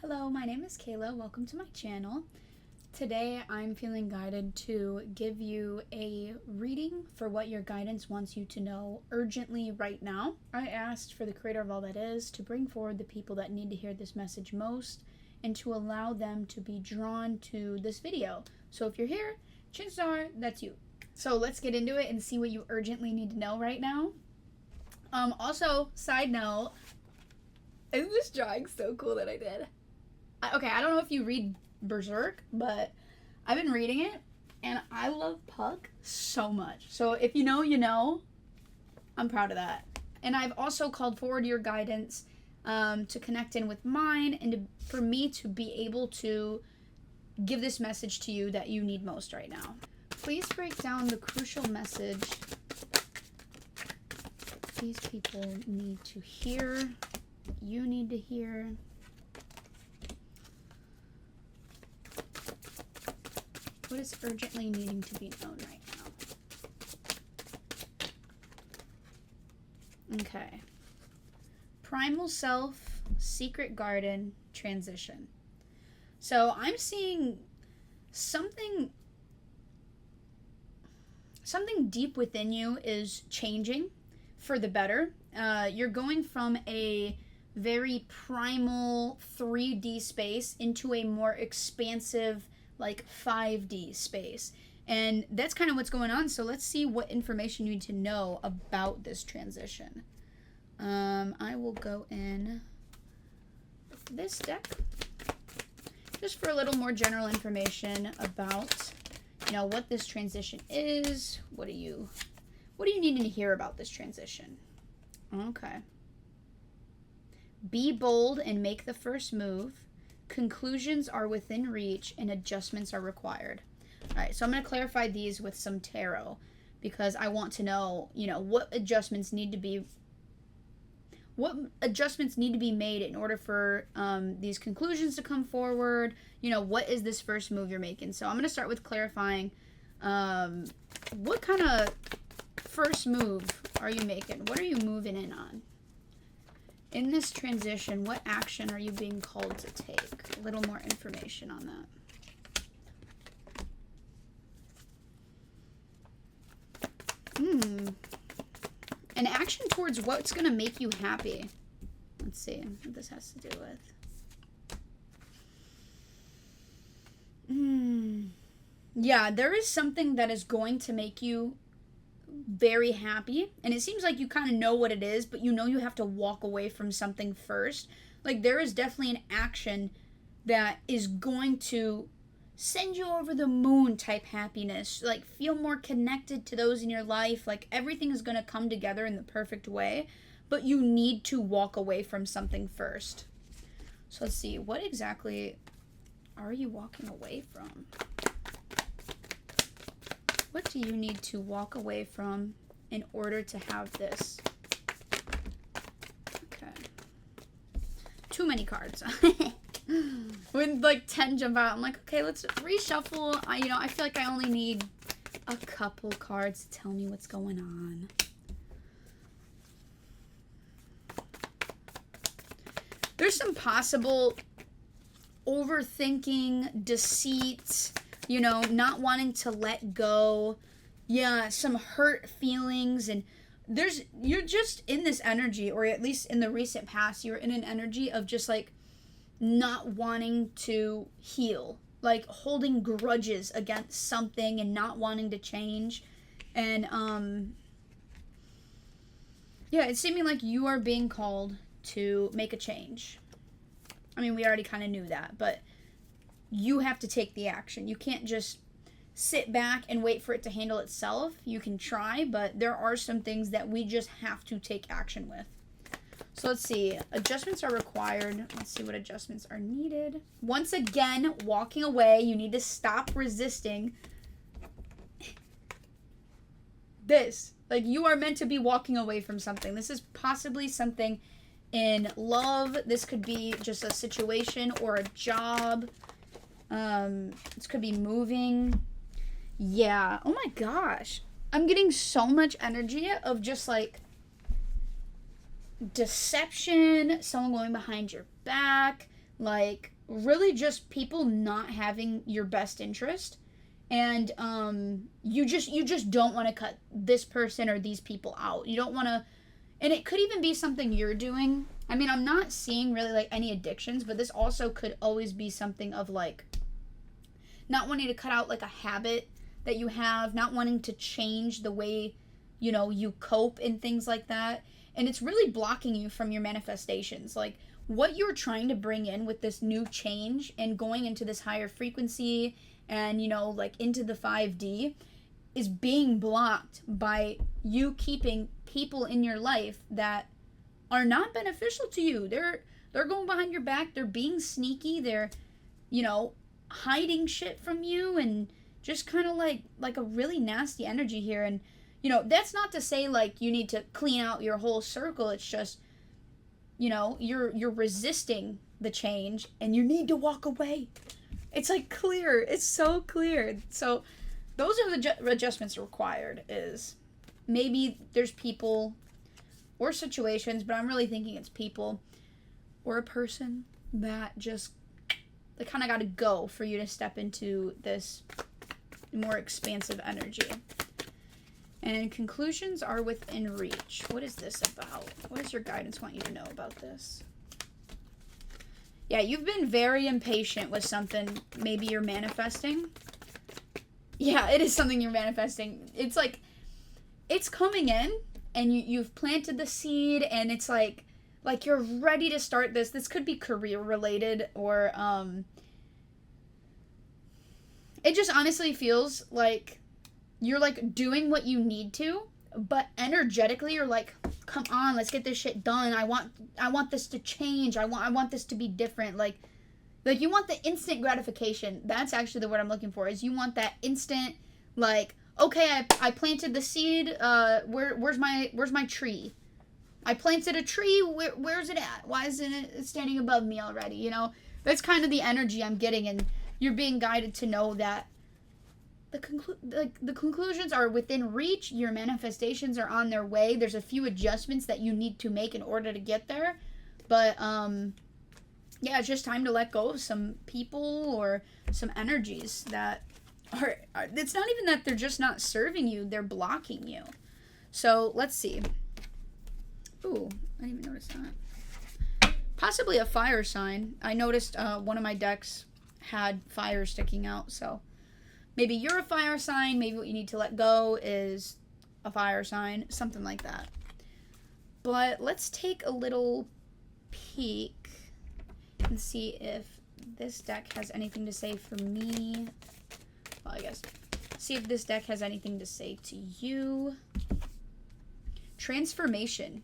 Hello, my name is Kayla. Welcome to my channel. Today I'm feeling guided to give you a reading for what your guidance wants you to know urgently right now. I asked for the creator of all that is to bring forward the people that need to hear this message most and to allow them to be drawn to this video. So if you're here, chances are that's you. So let's get into it and see what you urgently need to know right now. Also, side note, isn't this drawing so cool that I did? Okay, I don't know if you read Berserk, but I've been reading it, and I love Puck so much. So if you know, you know. I'm proud of that. And I've also called forward your guidance to connect in with mine and for me to be able to give this message to you that you need most right now. Please break down the crucial message these people need to hear, you need to hear. What is urgently needing to be known right now? Okay. Primal Self, Secret Garden, Transition. So I'm seeing something deep within you is changing for the better. You're going from a very primal 3D space into a more expansive like 5D space. And that's kind of what's going on. So let's see what information you need to know about this transition. I will go in with this deck just for a little more general information about, what this transition is. What do you need to hear about this transition? Okay. Be bold and make the first move. Conclusions are within reach and adjustments are required. All right, so I'm going to clarify these with some tarot because I want to know, what adjustments need to be made in order for these conclusions to come forward. What is this first move you're making? So I'm going to start with clarifying what kind of first move are you making? What are you moving in on? In this transition, what action are you being called to take? A little more information on that. An action towards what's going to make you happy. Let's see what this has to do with. Yeah, there is something that is going to make you very happy, and it seems like you kind of know what it is, but you have to walk away from something first. Like there is definitely an action that is going to send you over the moon type happiness, like feel more connected to those in your life, like everything is going to come together in the perfect way, but you need to walk away from something first. So let's see, what exactly are you walking away from? What do you need to walk away from in order to have this? Okay. Too many cards. When like 10 jump out, I'm like, okay, let's reshuffle. I feel like I only need a couple cards to tell me what's going on. There's some possible overthinking, deceit, not wanting to let go. Yeah, some hurt feelings, and you're just in this energy, or at least in the recent past, you're in an energy of just like not wanting to heal, like holding grudges against something and not wanting to change. And yeah, it's seeming like you are being called to make a change. I mean, we already kind of knew that, but you have to take the action. You can't just sit back and wait for it to handle itself. You can try, but there are some things that we just have to take action with. So let's see. Adjustments are required. Let's see what adjustments are needed. Once again, walking away. You need to stop resisting this. Like, you are meant to be walking away from something. This is possibly something in love. This could be just a situation or a job. This could be moving. Yeah. Oh my gosh. I'm getting so much energy of just like deception, someone going behind your back, like really just people not having your best interest, and you just don't want to cut this person or these people out. You don't want to, and it could even be something you're doing. I mean, I'm not seeing really like any addictions, but this also could always be something of like not wanting to cut out like a habit that you have, not wanting to change the way, you cope and things like that. And it's really blocking you from your manifestations. Like what you're trying to bring in with this new change and going into this higher frequency and, like into the 5D is being blocked by you keeping people in your life that are not beneficial to you. They're going behind your back, they're being sneaky, they're, you know, hiding shit from you, and just kind of like a really nasty energy here. And that's not to say like you need to clean out your whole circle. It's just you're resisting the change and you need to walk away. It's like clear. It's so clear. So those are the adjustments required. Is maybe there's people or situations, but I'm really thinking it's people or a person that just they kind of got to go for you to step into this more expansive energy. And conclusions are within reach. What is this about? What does your guidance want you to know about this? Yeah, you've been very impatient with something maybe you're manifesting. Yeah, it is something you're manifesting. It's like, it's coming in, and you've planted the seed, and it's like you're ready to start this. This could be career related, or it just honestly feels like you're like doing what you need to, but energetically you're like, come on, let's get this shit done. I want this to change. I want this to be different. Like you want the instant gratification. That's actually the word I'm looking for. Is you want that instant, like, okay, I planted the seed. Where's my tree? I planted a tree. Where's it at? Why isn't it standing above me already? That's kind of the energy I'm getting, and you're being guided to know that the conclusions are within reach. Your manifestations are on their way. There's a few adjustments that you need to make in order to get there, but yeah, it's just time to let go of some people or some energies that are it's not even that they're just not serving you, they're blocking you. So let's see. Ooh, I didn't even notice that. Possibly a fire sign. I noticed one of my decks had fire sticking out, so maybe you're a fire sign. Maybe what you need to let go is a fire sign, something like that. But let's take a little peek and see if this deck has anything to say for me. Well, I guess. See if this deck has anything to say to you. Transformation.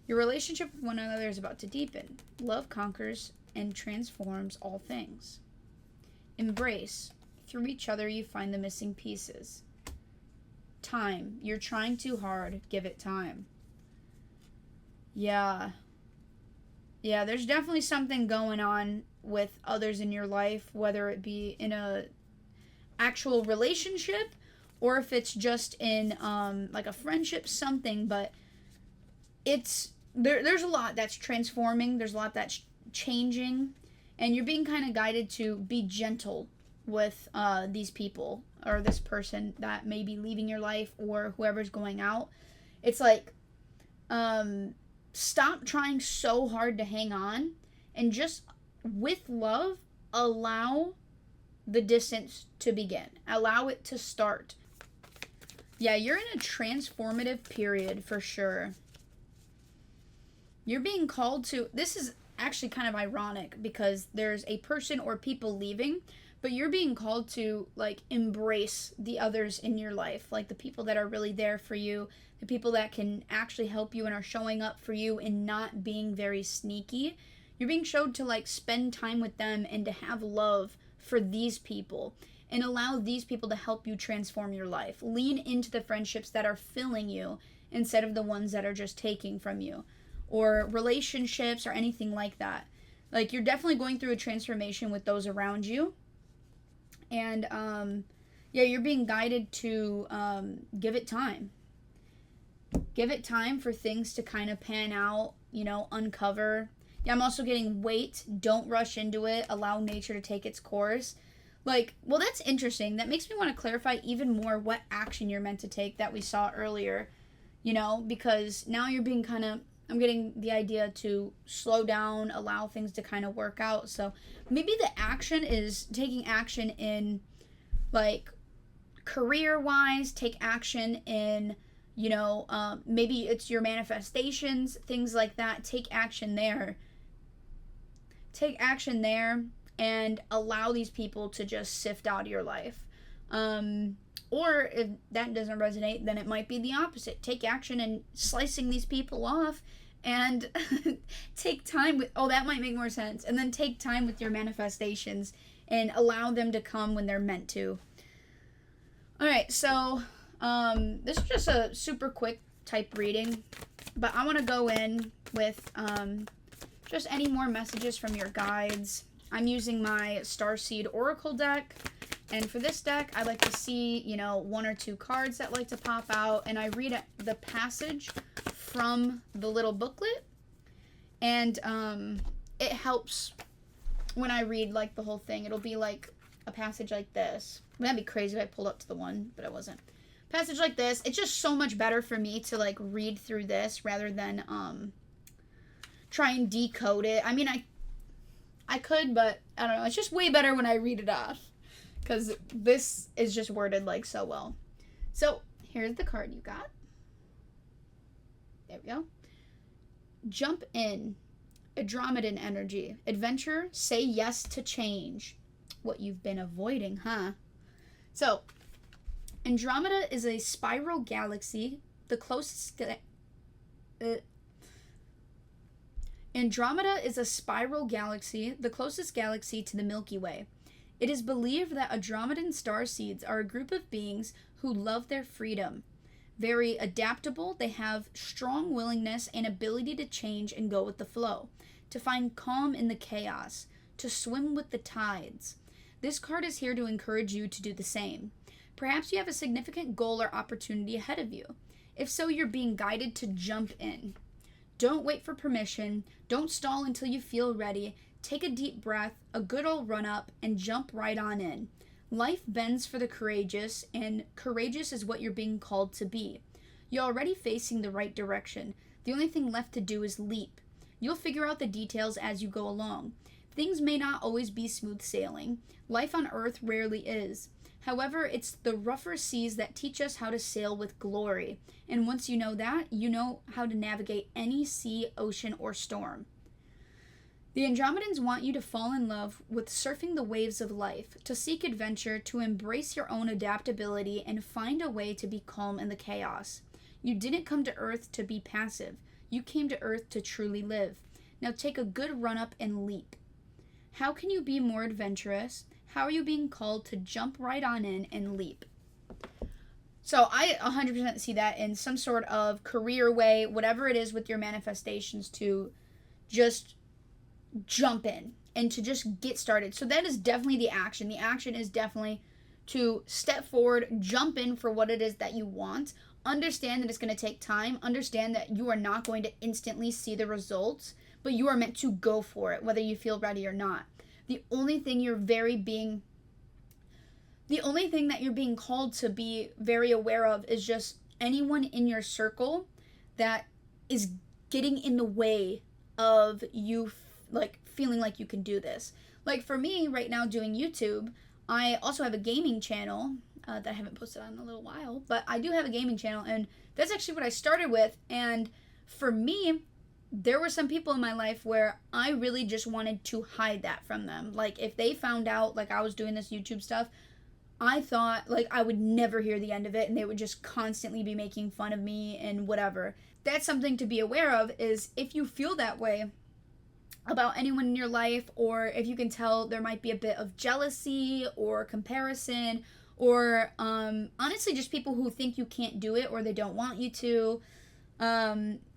Your relationship with one another is about to deepen. Love conquers and transforms all things. Embrace. Through each other, you find the missing pieces. Time. You're trying too hard. Give it time. Yeah, there's definitely something going on with others in your life, whether it be in a actual relationship or if it's just in like a friendship, something. But it's there's a lot that's transforming. There's a lot that's changing, and you're being kind of guided to be gentle with these people or this person that may be leaving your life or whoever's going out. It's like stop trying so hard to hang on, and just with love allow the distance to begin. Allow it to start. Yeah, you're in a transformative period for sure. You're being called to, this is actually kind of ironic because there's a person or people leaving, but you're being called to like embrace the others in your life, like the people that are really there for you, the people that can actually help you and are showing up for you and not being very sneaky. You're being showed to like spend time with them and to have love for these people and allow these people to help you transform your life. Lean into the friendships that are filling you instead of the ones that are just taking from you, or relationships or anything like that. Like you're definitely going through a transformation with those around you. And yeah, you're being guided to give it time. Give it time for things to kind of pan out, uncover. Yeah, I'm also getting wait, don't rush into it, allow nature to take its course. Like, well, that's interesting. That makes me want to clarify even more what action you're meant to take that we saw earlier, because now you're being kind of, I'm getting the idea to slow down, allow things to kind of work out. So maybe the action is taking action in, like, career wise, take action in, maybe it's your manifestations, things like that. Take action there. Take action there and allow these people to just sift out of your life. Or if that doesn't resonate, then it might be the opposite. Take action in slicing these people off and take time with, that might make more sense. And then take time with your manifestations and allow them to come when they're meant to. All right, so this is just a super quick type reading, but I want to go in with just any more messages from your guides. I'm using my Starseed Oracle deck, and for this deck, I like to see, one or two cards that like to pop out, and I read the passage from the little booklet, and it helps when I read, like, the whole thing. It'll be, like, a passage like this. That'd be crazy if I pulled up to the one, but I wasn't. Passage like this. It's just so much better for me to, like, read through this rather than try and decode it. I mean, I could, but I don't know. It's just way better when I read it off because this is just worded, like, so well. So here's the card you got. There we go. Jump in. Andromedan energy. Adventure. Say yes to change. What you've been avoiding, huh? So, Andromeda is a spiral galaxy. The closest... Andromeda is a spiral galaxy, the closest galaxy to the Milky Way. It is believed that Andromedan starseeds are a group of beings who love their freedom. Very adaptable, they have strong willingness and ability to change and go with the flow, to find calm in the chaos, to swim with the tides. This card is here to encourage you to do the same. Perhaps you have a significant goal or opportunity ahead of you. If so, you're being guided to jump in. Don't wait for permission. Don't stall until you feel ready. Take a deep breath, a good old run up, and jump right on in. Life bends for the courageous, and courageous is what you're being called to be. You're already facing the right direction. The only thing left to do is leap. You'll figure out the details as you go along. Things may not always be smooth sailing. Life on Earth rarely is. However, it's the rougher seas that teach us how to sail with glory. And once you know that, you know how to navigate any sea, ocean, or storm. The Andromedans want you to fall in love with surfing the waves of life, to seek adventure, to embrace your own adaptability, and find a way to be calm in the chaos. You didn't come to Earth to be passive. You came to Earth to truly live. Now take a good run up and leap. How can you be more adventurous? How are you being called to jump right on in and leap? So I 100% see that in some sort of career way, whatever it is with your manifestations, to just jump in and to just get started. So that is definitely the action. The action is definitely to step forward, jump in for what it is that you want. Understand that it's going to take time. Understand that you are not going to instantly see the results, but you are meant to go for it, whether you feel ready or not. The only thing that you're being called to be very aware of is just anyone in your circle that is getting in the way of you, like, feeling like you can do this. Like, for me right now doing YouTube, I also have a gaming channel that I haven't posted on in a little while, but I do have a gaming channel, and that's actually what I started with. And for me, there were some people in my life where I really just wanted to hide that from them. Like, if they found out, like, I was doing this YouTube stuff, I thought, like, I would never hear the end of it, and they would just constantly be making fun of me and whatever. That's something to be aware of, is if you feel that way about anyone in your life, or if you can tell there might be a bit of jealousy or comparison, or honestly just people who think you can't do it or they don't want you to,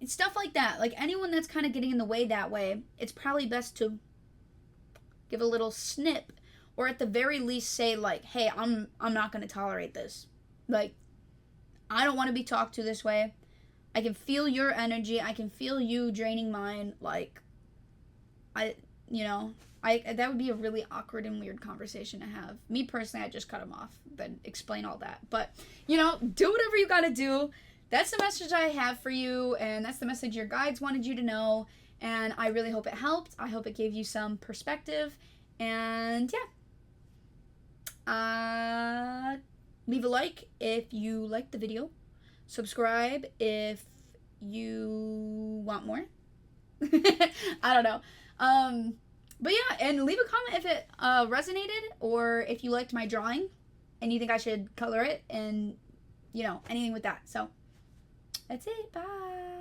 stuff like that. Like, anyone that's kind of getting in the way that way, it's probably best to give a little snip, or at the very least say, like, hey, I'm not going to tolerate this. Like, I don't want to be talked to this way. I can feel your energy. I can feel you draining mine. Like, you know, that would be a really awkward and weird conversation to have. Me personally, I just cut him off, then explain all that. But, you know, do whatever you gotta do. That's the message I have for you, and that's the message your guides wanted you to know. And I really hope it helped. I hope it gave you some perspective. And yeah. Leave a like if you liked the video. Subscribe if you want more. I don't know. But yeah, and leave a comment if it resonated, or if you liked my drawing and you think I should color it, and, you know, anything with that. So that's it. Bye.